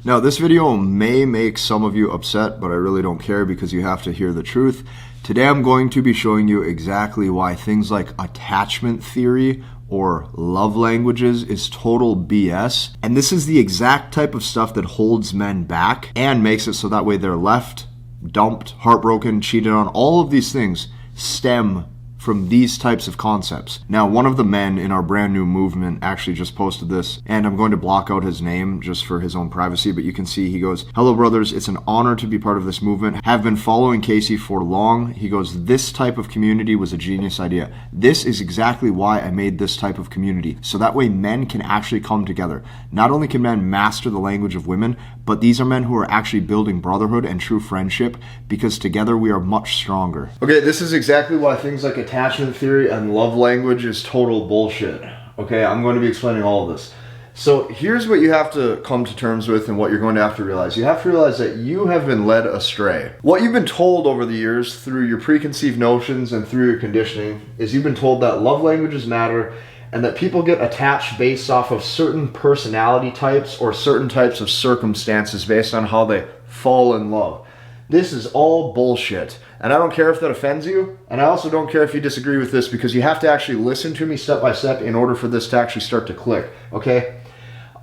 Now, this video may make some of you upset, but I really don't care because you have to hear the truth. Today I'm going to be showing you exactly why things like attachment theory or love languages is total BS. And this is the exact type of stuff that holds men back and makes it so that way they're left, dumped, heartbroken, cheated on. All of these things stem from these types of concepts. Now, one of the men in our brand new movement actually just posted this, and I'm going to block out his name just for his own privacy, but you can see he goes, "Hello brothers, it's an honor to be part of this movement. Have been following Casey for long." He goes, "This type of community was a genius idea. This is exactly why I made this type of community, so that way men can actually come together. Not only can men master the language of women, but these are men who are actually building brotherhood and true friendship, because together we are much stronger." Okay, this is exactly why things like attachment theory and love language is total bullshit. Okay, I'm going to be explaining all of this. So here's what you have to come to terms with and what you're going to have to realize. You have to realize that you have been led astray. What you've been told over the years through your preconceived notions and through your conditioning is you've been told that love languages matter and that people get attached based off of certain personality types or certain types of circumstances based on how they fall in love. This is all bullshit. And I don't care if that offends you, and I also don't care if you disagree with this, because you have to actually listen to me step by step in order for this to actually start to click, okay?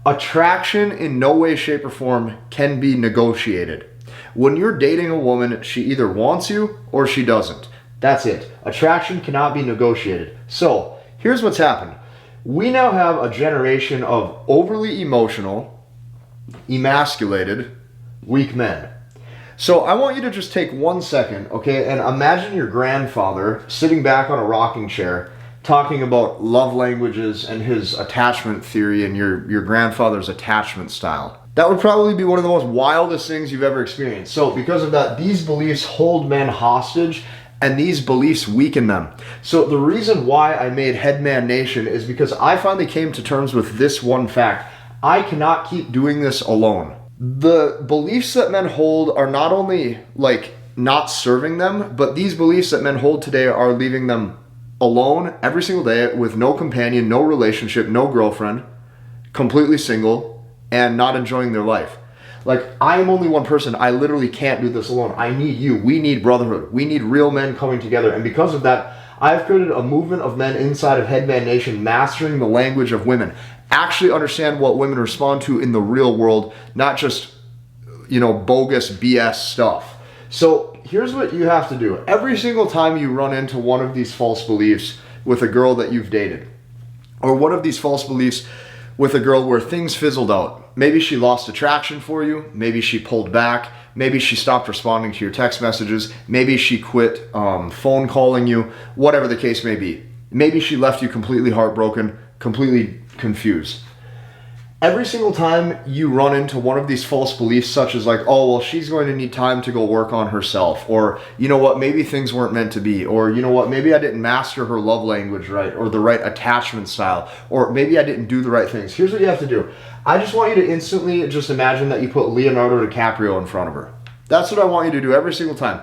Attraction in no way, shape, or form can be negotiated. When you're dating a woman, she either wants you or she doesn't. That's it. Attraction cannot be negotiated. So, here's what's happened. We now have a generation of overly emotional, emasculated, weak men. So I want you to just take 1 second, okay, and imagine your grandfather sitting back on a rocking chair talking about love languages and his attachment theory and your grandfather's attachment style. That would probably be one of the most wildest things you've ever experienced. So because of that, these beliefs hold men hostage, and these beliefs weaken them. So the reason why I made Headman Nation is because I finally came to terms with this one fact. I cannot keep doing this alone. The beliefs that men hold are not only like not serving them, but these beliefs that men hold today are leaving them alone every single day with no companion, no relationship, no girlfriend, completely single, and not enjoying their life. Like, I am only one person. I literally can't do this alone. I need you. We need brotherhood. We need real men coming together. And because of that, I've created a movement of men inside of Headman Nation mastering the language of women. Actually understand what women respond to in the real world, not just, bogus BS stuff. So here's what you have to do. Every single time you run into one of these false beliefs with a girl that you've dated, or one of these false beliefs with a girl where things fizzled out, maybe she lost attraction for you, maybe she pulled back, maybe she stopped responding to your text messages, maybe she quit phone calling you, whatever the case may be. Maybe she left you completely heartbroken, completely confused. Every single time you run into one of these false beliefs, such as like, oh, well, she's going to need time to go work on herself, or you know what, maybe things weren't meant to be, or you know what, maybe I didn't master her love language right, or the right attachment style, or maybe I didn't do the right things. Here's what you have to do. I just want you to instantly just imagine that you put Leonardo DiCaprio in front of her. That's what I want you to do every single time.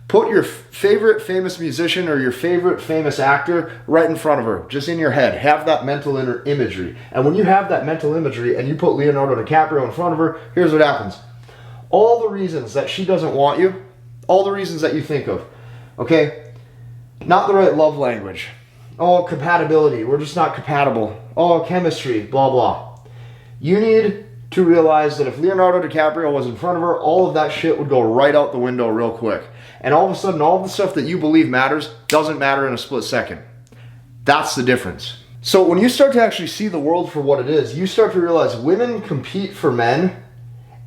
Put your favorite famous musician or your favorite famous actor right in front of her, just in your head. Have that mental imagery. And when you have that mental imagery and you put Leonardo DiCaprio in front of her, here's what happens. All the reasons that she doesn't want you, all the reasons that you think of, okay? Not the right love language. Oh, compatibility. We're just not compatible. Oh, chemistry, blah, blah. You need to realize that if Leonardo DiCaprio was in front of her, all of that shit would go right out the window real quick. And all of a sudden, all of the stuff that you believe matters doesn't matter in a split second. That's the difference. So when you start to actually see the world for what it is, you start to realize women compete for men,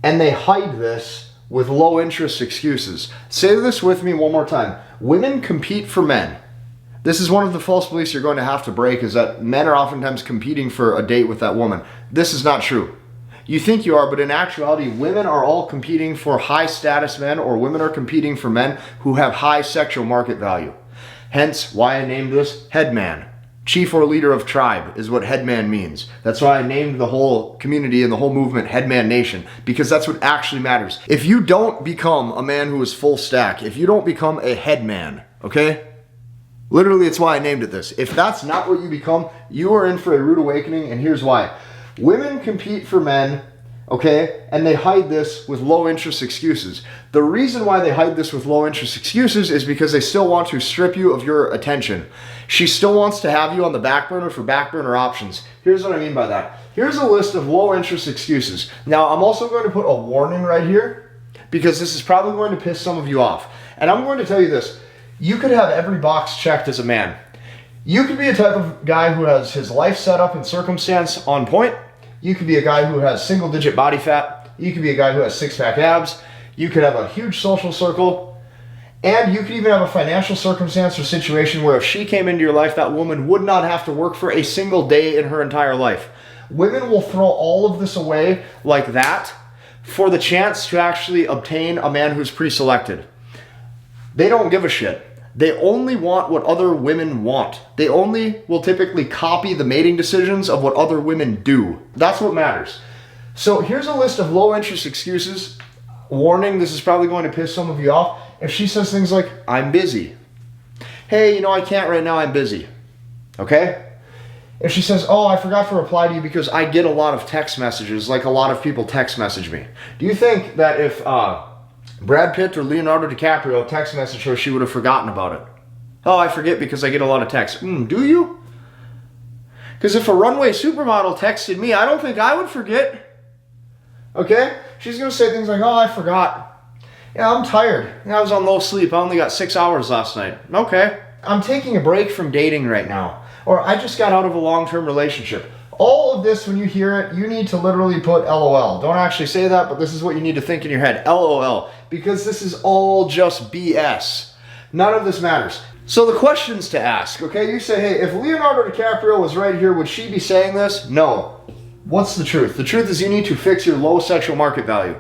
and they hide this with low interest excuses. Say this with me one more time. Women compete for men. This is one of the false beliefs you're going to have to break, is that men are oftentimes competing for a date with that woman. This is not true. You think you are, but in actuality, women are all competing for high status men, or women are competing for men who have high sexual market value. Hence why I named this Headman. Chief or leader of tribe is what Headman means. That's why I named the whole community and the whole movement Headman Nation, because that's what actually matters. If you don't become a man who is full stack, if you don't become a headman, okay? Literally, it's why I named it this. If that's not what you become, you are in for a rude awakening, and here's why. Women compete for men Okay, and they hide this with low interest excuses. The reason why they hide this with low interest excuses is because they still want to strip you of your attention. She still wants to have you on the back burner for back burner options. Here's what I mean by that. Here's a list of low interest excuses. Now, I'm also going to put a warning right here because this is probably going to piss some of you off. And I'm going to tell you this. You could have every box checked as a man. You could be a type of guy who has his life set up and circumstance on point. You could be a guy who has single digit body fat. You could be a guy who has six-pack abs. You could have a huge social circle. And you could even have a financial circumstance or situation where if she came into your life, that woman would not have to work for a single day in her entire life. Women will throw all of this away like that for the chance to actually obtain a man who's pre-selected. They don't give a shit. They only want what other women want. They only will typically copy the mating decisions of what other women do. That's what matters. So here's a list of low interest excuses. Warning, this is probably going to piss some of you off. If she says things like, I'm busy. Hey, I can't right now, I'm busy. Okay? If she says, oh, I forgot to reply to you because I get a lot of text messages, like a lot of people text message me. Do you think that if Brad Pitt or Leonardo DiCaprio text messaged her, she would have forgotten about it? Oh, I forget because I get a lot of texts. Do you? Because if a runway supermodel texted me, I don't think I would forget. Okay? She's going to say things like, oh, I forgot. Yeah, I'm tired. I was on low sleep. I only got 6 hours last night. Okay. I'm taking a break from dating right now. Or I just got out of a long-term relationship. All of this, when you hear it, you need to literally put LOL. Don't actually say that, but this is what you need to think in your head. LOL. Because this is all just BS. None of this matters. So the questions to ask, okay? You say, hey, if Leonardo DiCaprio was right here, would she be saying this? No. What's the truth? The truth is you need to fix your low sexual market value.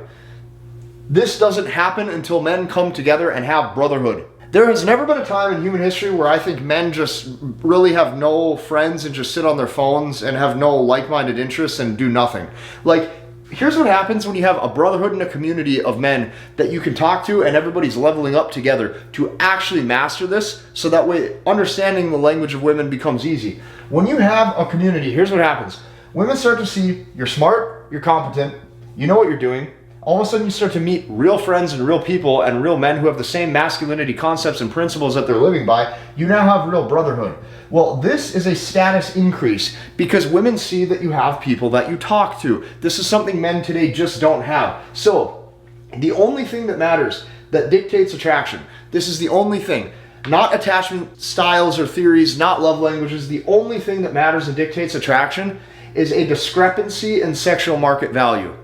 This doesn't happen until men come together and have brotherhood. There has never been a time in human history where I think men just really have no friends and just sit on their phones and have no like-minded interests and do nothing. Like, here's what happens when you have a brotherhood and a community of men that you can talk to and everybody's leveling up together to actually master this, so that way understanding the language of women becomes easy. When you have a community, here's what happens. Women start to see you're smart, you're competent, you know what you're doing. All of a sudden you start to meet real friends and real people and real men who have the same masculinity concepts and principles that they're living by. You now have real brotherhood. Well, this is a status increase because women see that you have people that you talk to. This is something men today just don't have. So the only thing that matters that dictates attraction, this is the only thing. Not attachment styles or theories, not love languages. The only thing that matters and dictates attraction is a discrepancy in sexual market value.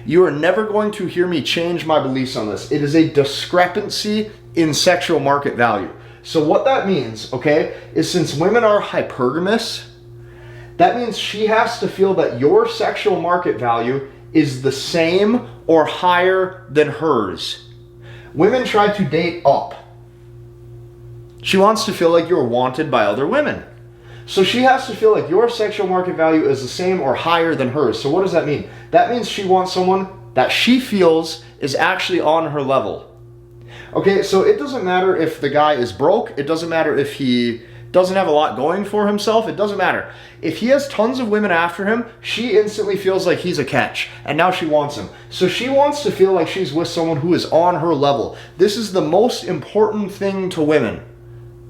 You are never going to hear me change my beliefs on this. It is a discrepancy in sexual market value. So what that means, okay, is since women are hypergamous, that means she has to feel that your sexual market value is the same or higher than hers. Women try to date up. She wants to feel like you're wanted by other women. So she has to feel like your sexual market value is the same or higher than hers. So what does that mean? That means she wants someone that she feels is actually on her level. Okay, so it doesn't matter if the guy is broke. It doesn't matter if he doesn't have a lot going for himself. It doesn't matter. If he has tons of women after him, she instantly feels like he's a catch. And now she wants him. So she wants to feel like she's with someone who is on her level. This is the most important thing to women.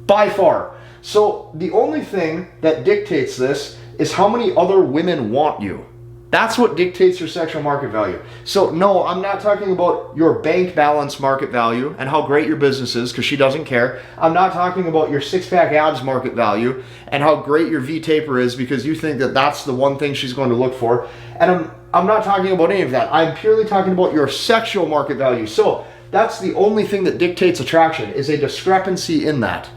By far. So the only thing that dictates this is how many other women want you. That's what dictates your sexual market value. So no, I'm not talking about your bank balance market value and how great your business is, because she doesn't care. I'm not talking about your six-pack abs market value and how great your V-taper is, because you think that that's the one thing she's going to look for. And I'm not talking about any of that. I'm purely talking about your sexual market value. So that's the only thing that dictates attraction, is a discrepancy in that.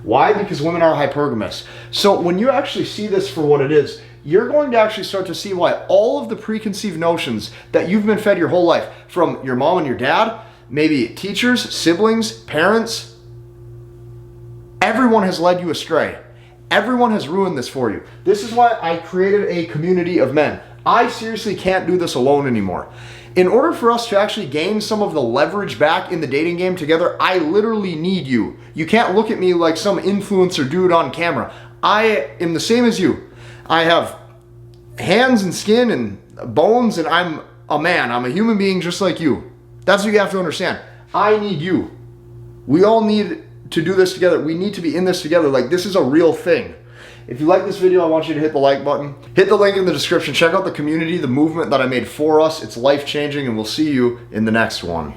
Why? Because women are hypergamous. So when you actually see this for what it is, you're going to actually start to see why all of the preconceived notions that you've been fed your whole life from your mom and your dad, maybe teachers, siblings, parents, everyone has led you astray. Everyone has ruined this for you. This is why I created a community of men. I seriously can't do this alone anymore. In order for us to actually gain some of the leverage back in the dating game together, I literally need you. You can't look at me like some influencer dude on camera. I am the same as you. I have hands and skin and bones, and I'm a man. I'm a human being just like you. That's what you have to understand. I need you. We all need to do this together. We need to be in this together. Like, this is a real thing. If you like this video, I want you to hit the like button. Hit the link in the description. Check out the community, the movement that I made for us. It's life-changing, and we'll see you in the next one.